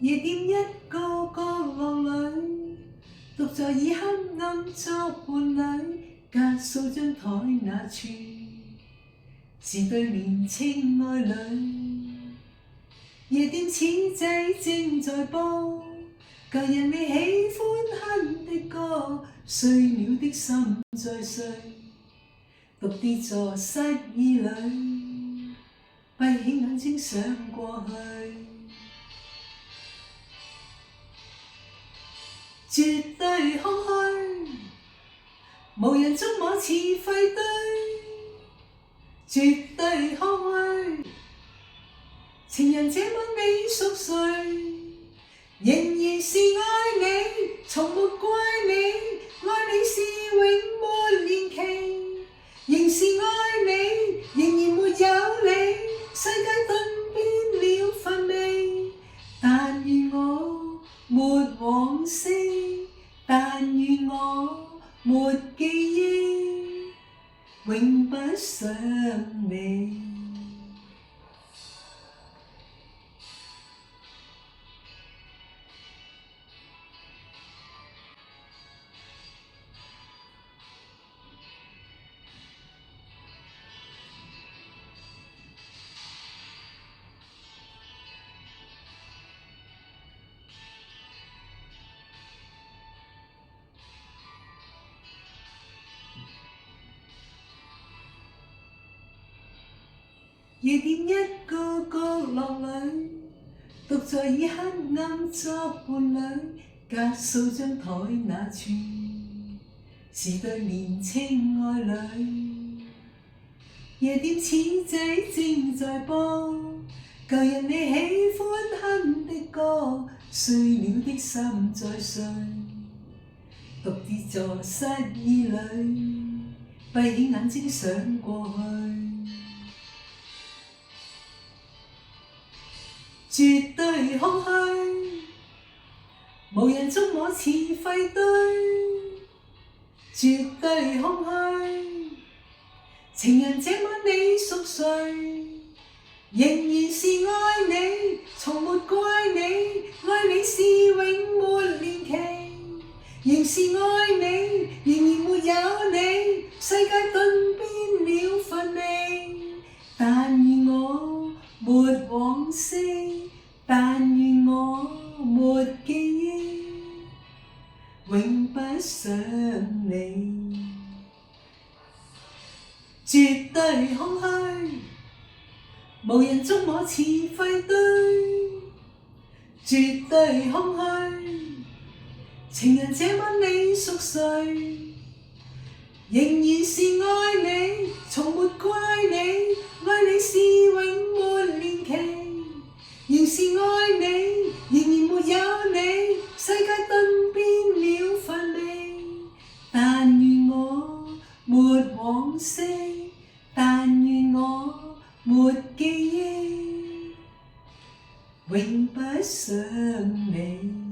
夜店一個角落裏，獨在以黑暗作伴侶，隔數張台那處，是對年青愛侶。夜店此際正在播，舊人未喜歡哼的歌，碎了的心在碎，獨跌坐失意裏，閉起眼睛想過去。絕對空虛，無人觸摸似廢堆，絕對空虛。情人這晚你熟睡，仍然是愛你，從沒怪你，愛你是永沒年期，仍是愛你，仍然沒有你，世界頓變了乏味。但願我沒往昔，但願我沒記憶，永不想你。夜店一個角落裏，獨在以黑暗作伴侶，隔數張台那處，是對年青愛侶。夜店此際正在播，舊人你喜歡哼的歌，碎了的心在碎，獨跌坐失意裏，閉起眼睛想過去。絕對空虛，無人觸摸似廢堆，絕對空虛。情人這晚你熟睡，仍然是愛你，從沒怪你，愛你是永沒年期，仍是愛你，仍然沒有你，世界頓變了乏味。但願我沒往昔，但願我沒記憶，永不想你。絕對空虛，無人觸摸似廢堆，絕對空虛。情人這晚你熟睡，仍然是愛你，從沒怪你，愛你是永沒年期，仍是愛你，仍然沒有你，世界頓變了乏味。但願我沒往昔，但願我沒記憶，永不想你。